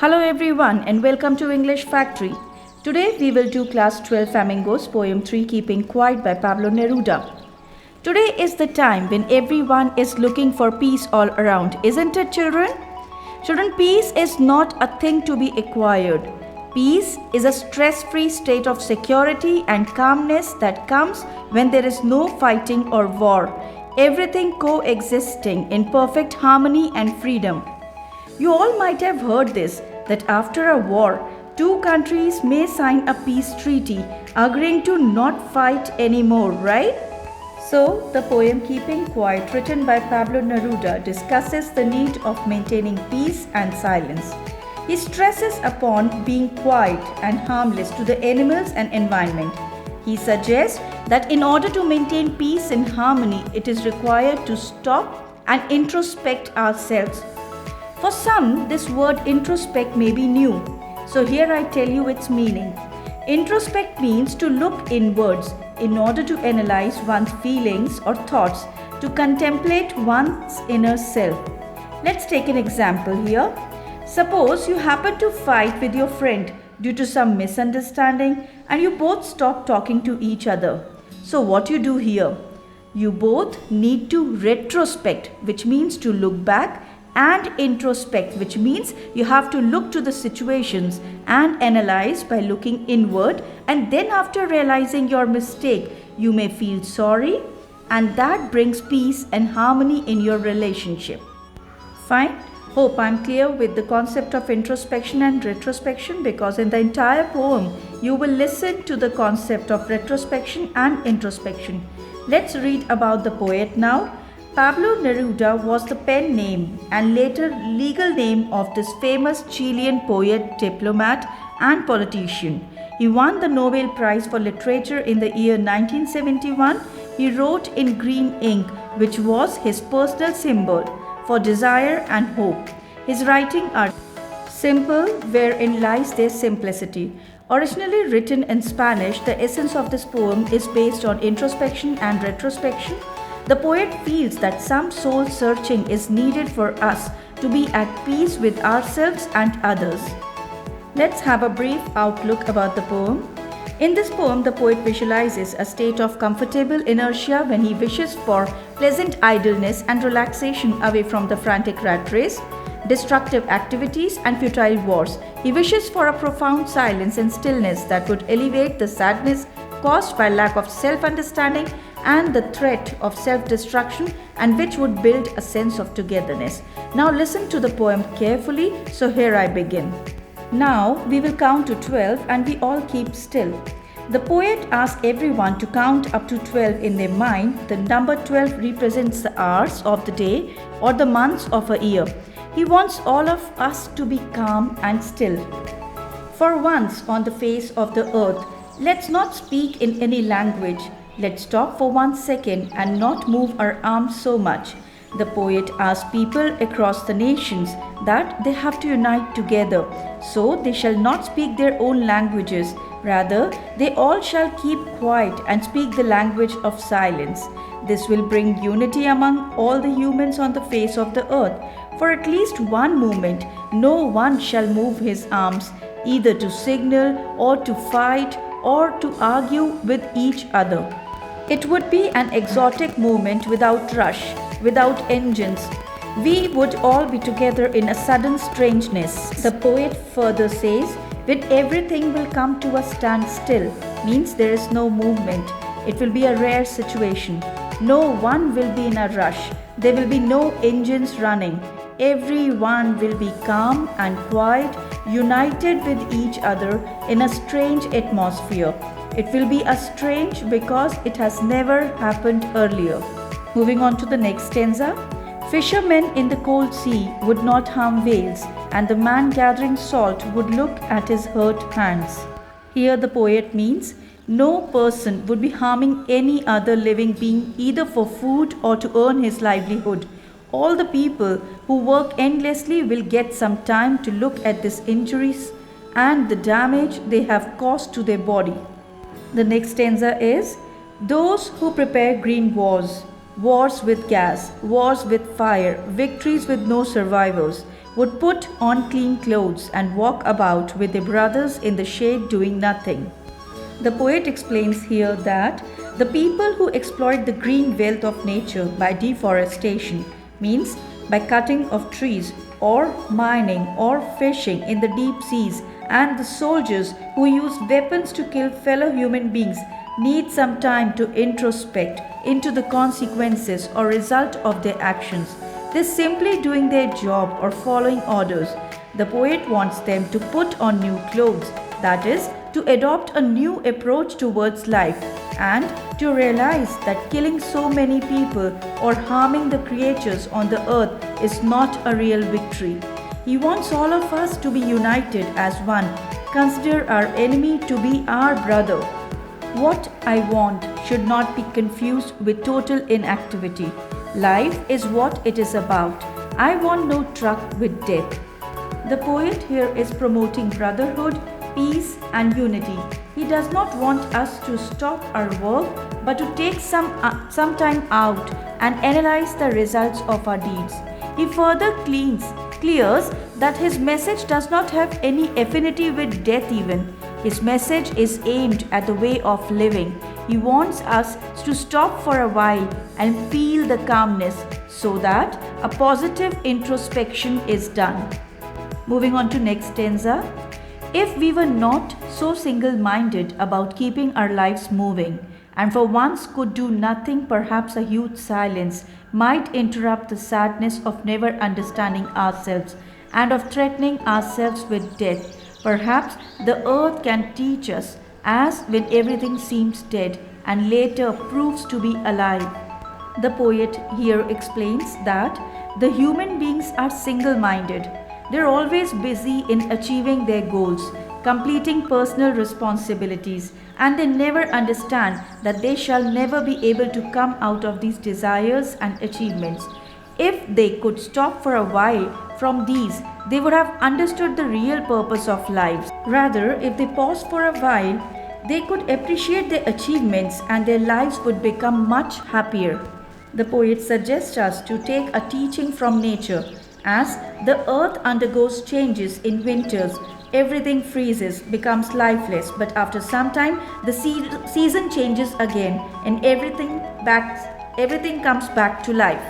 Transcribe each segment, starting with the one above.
Hello everyone and welcome to English Factory. Today we will do class 12 Flamingos poem 3 Keeping Quiet by Pablo Neruda. Today is the time when everyone is looking for peace all around, isn't it children? Children, peace is not a thing to be acquired. Peace is a stress-free state of security and calmness that comes when there is no fighting or war, everything coexisting in perfect harmony and freedom. You all might have heard this, that after a war, two countries may sign a peace treaty agreeing to not fight anymore, right? So, the poem Keeping Quiet, written by Pablo Neruda, discusses the need of maintaining peace and silence. He stresses upon being quiet and harmless to the animals and environment. He suggests that in order to maintain peace and harmony, it is required to stop and introspect ourselves. For some, this word introspect may be new, so here I tell you its meaning. Introspect means to look inwards in order to analyze one's feelings or thoughts, to contemplate one's inner self. Let's take an example here. Suppose you happen to fight with your friend due to some misunderstanding and you both stop talking to each other. So what you do here? You both need to retrospect, which means to look back, and introspect, which means you have to look to the situations and analyze by looking inward, and then after realizing your mistake you may feel sorry, and that brings peace and harmony in your relationship. Fine. Hope I'm clear with the concept of introspection and retrospection, because in the entire poem you will listen to the concept of retrospection and introspection. Let's read about the poet now. Pablo Neruda was the pen name and later legal name of this famous Chilean poet, diplomat, and politician. He won the Nobel Prize for Literature in the year 1971. He wrote in green ink, which was his personal symbol for desire and hope. His writings are simple, wherein lies their simplicity. Originally written in Spanish, the essence of this poem is based on introspection and retrospection. The poet feels that some soul searching is needed for us to be at peace with ourselves and others. Let's have a brief outlook about the poem. In this poem, the poet visualizes a state of comfortable inertia when he wishes for pleasant idleness and relaxation away from the frantic rat race, destructive activities, and futile wars. He wishes for a profound silence and stillness that would alleviate the sadness caused by lack of self-understanding and the threat of self-destruction, and which would build a sense of togetherness. Now listen to the poem carefully, so here I begin. Now we will count to 12 and we all keep still. The poet asks everyone to count up to 12 in their mind. The number 12 represents the hours of the day or the months of a year. He wants all of us to be calm and still. For once on the face of the earth, let's not speak in any language. Let's stop for 1 second and not move our arms so much. The poet asks people across the nations that they have to unite together, so they shall not speak their own languages. Rather, they all shall keep quiet and speak the language of silence. This will bring unity among all the humans on the face of the earth. For at least one moment, no one shall move his arms, either to signal or to fight or to argue with each other. It would be an exotic movement without rush, without engines. We would all be together in a sudden strangeness. The poet further says, when everything will come to a standstill, means there is no movement. It will be a rare situation. No one will be in a rush. There will be no engines running. Everyone will be calm and quiet, united with each other in a strange atmosphere. It will be a strange because it has never happened earlier. Moving on to the next stanza. Fishermen in the cold sea would not harm whales, and the man gathering salt would look at his hurt hands. Here the poet means no person would be harming any other living being either for food or to earn his livelihood. All the people who work endlessly will get some time to look at these injuries and the damage they have caused to their body. The next stanza is, those who prepare green wars, wars with gas, wars with fire, victories with no survivors, would put on clean clothes and walk about with their brothers in the shade doing nothing. The poet explains here that the people who exploit the green wealth of nature by deforestation, means by cutting of trees or mining or fishing in the deep seas, and the soldiers who use weapons to kill fellow human beings need some time to introspect into the consequences or result of their actions. They're simply doing their job or following orders. The poet wants them to put on new clothes, that is, to adopt a new approach towards life and to realize that killing so many people or harming the creatures on the earth is not a real victory. He wants all of us to be united as one, consider our enemy to be our brother. What I want should not be confused with total inactivity. Life is what it is about. I want no truck with death. The poet here is promoting brotherhood, peace, and unity. He does not want us to stop our work but to take some time out and analyze the results of our deeds. He further clears that his message does not have any affinity with death even. His message is aimed at the way of living. He wants us to stop for a while and feel the calmness so that a positive introspection is done. Moving on to next stanza. If we were not so single-minded about keeping our lives moving, and for once could do nothing, perhaps a huge silence might interrupt the sadness of never understanding ourselves and of threatening ourselves with death. Perhaps the earth can teach us, as when everything seems dead and later proves to be alive. The poet here explains that the human beings are single-minded. They're always busy in achieving their goals, completing personal responsibilities, and they never understand that they shall never be able to come out of these desires and achievements. If they could stop for a while from these, they would have understood the real purpose of lives. Rather, if they paused for a while, they could appreciate their achievements and their lives would become much happier. The poet suggests us to take a teaching from nature. As the earth undergoes changes in winters, everything freezes, becomes lifeless, but after some time the season changes again and everything comes back to life.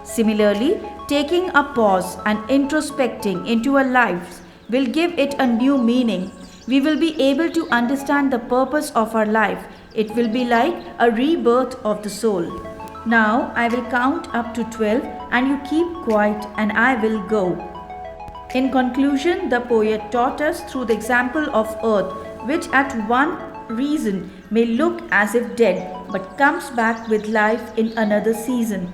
Similarly, taking a pause and introspecting into our lives will give it a new meaning. We will be able to understand the purpose of our life. It will be like a rebirth of the soul. Now I will count up to 12 and you keep quiet and I will go. In conclusion, the poet taught us through the example of earth, which at one reason may look as if dead but comes back with life in another season.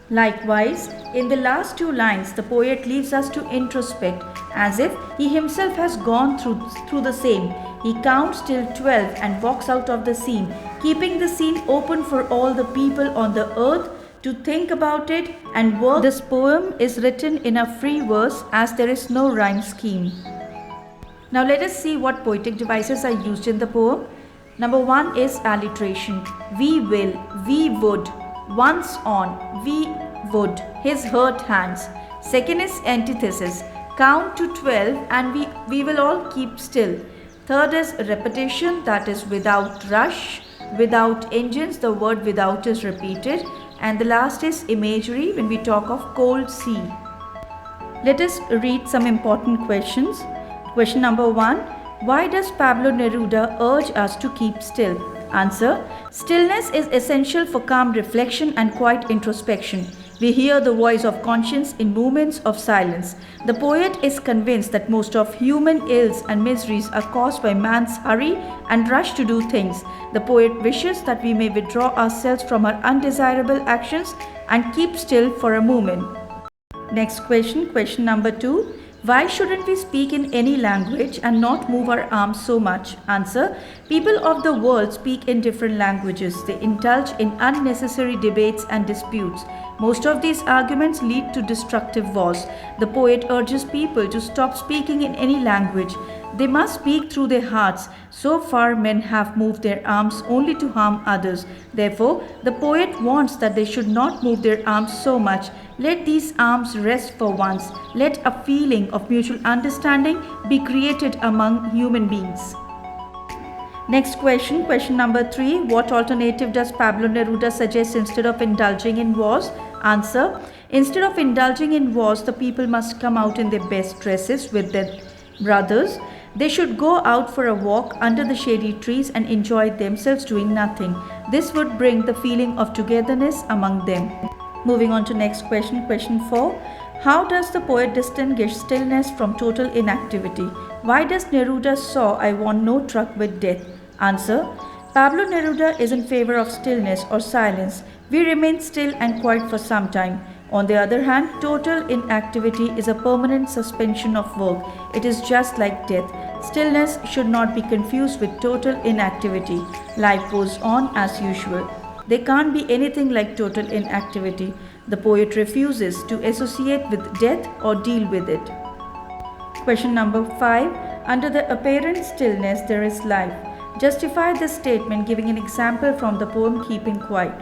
Likewise, in the last two lines, the poet leaves us to introspect as if he himself has gone through the same. He counts till 12 and walks out of the scene, keeping the scene open for all the people on the earth to think about it and work. This poem is written in a free verse as there is no rhyme scheme. Now let us see what poetic devices are used in the poem. Number 1 is alliteration. We will, we would, once on, we would, his hurt hands. Second is antithesis. Count to 12 and we will all keep still. Third is repetition, that is without rush, without engines, the word without is repeated. And the last is imagery when we talk of cold sea. Let us read some important questions. Question number 1. Why does Pablo Neruda urge us to keep still? Answer. Stillness is essential for calm reflection and quiet introspection. We hear the voice of conscience in moments of silence. The poet is convinced that most of human ills and miseries are caused by man's hurry and rush to do things. The poet wishes that we may withdraw ourselves from our undesirable actions and keep still for a moment. Next question, question number 2. Why shouldn't we speak in any language and not move our arms so much? Answer. People of the world speak in different languages. They indulge in unnecessary debates and disputes. Most of these arguments lead to destructive wars. The poet urges people to stop speaking in any language. They must speak through their hearts. So far, men have moved their arms only to harm others. Therefore, the poet wants that they should not move their arms so much. Let these arms rest for once. Let a feeling of mutual understanding be created among human beings. Next question, question number 3. What alternative does Pablo Neruda suggest instead of indulging in wars? Answer. Instead of indulging in wars, the people must come out in their best dresses with their brothers. They should go out for a walk under the shady trees and enjoy themselves doing nothing. This would bring the feeling of togetherness among them. Moving on to next question, question 4. How does the poet distinguish stillness from total inactivity? Why does Neruda saw I want no truck with death? Answer. Pablo Neruda is in favor of stillness or silence. We remain still and quiet for some time. On the other hand, total inactivity is a permanent suspension of work. It is just like death. Stillness should not be confused with total inactivity. Life goes on as usual. There can't be anything like total inactivity. The poet refuses to associate with death or deal with it. Question number 5. Under the apparent stillness there is life. Justify this statement giving an example from the poem Keeping Quiet.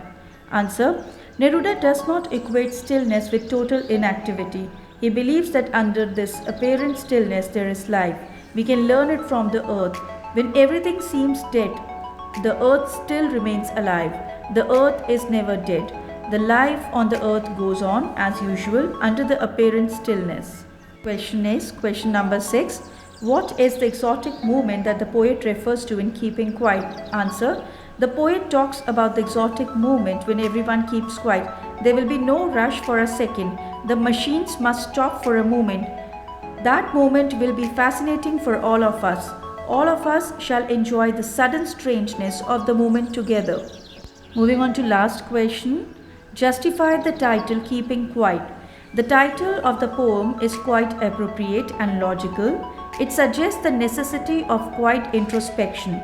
Answer. Neruda does not equate stillness with total inactivity. He believes that under this apparent stillness there is life. We can learn it from the earth. When everything seems dead, the earth still remains alive. The earth is never dead. The life on the earth goes on as usual under the apparent stillness. Question number 6. What is the exotic movement that the poet refers to in Keeping Quiet? Answer. The poet talks about the exotic movement when everyone keeps quiet. There will be no rush for a second. The machines must stop for a moment. That moment will be fascinating for all of us. All of us shall enjoy the sudden strangeness of the moment together. Moving on to last question. Justify the title Keeping Quiet. The title of the poem is quite appropriate and logical. It suggests the necessity of quiet introspection.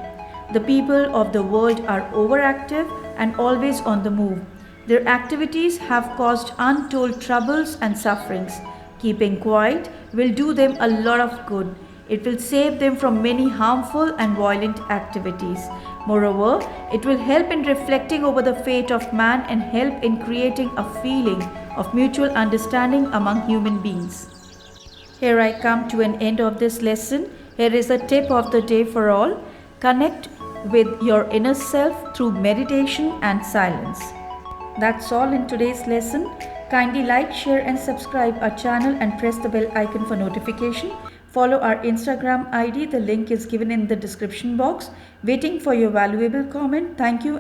The people of the world are overactive and always on the move. Their activities have caused untold troubles and sufferings. Keeping quiet will do them a lot of good. It will save them from many harmful and violent activities. Moreover, it will help in reflecting over the fate of man and help in creating a feeling of mutual understanding among human beings. Here I come to an end of this lesson. Here is a tip of the day for all. Connect with your inner self through meditation and silence. That's all in today's lesson. Kindly like, share and subscribe our channel and press the bell icon for notification. Follow our Instagram ID. The link is given in the description box. Waiting for your valuable comment. Thank you.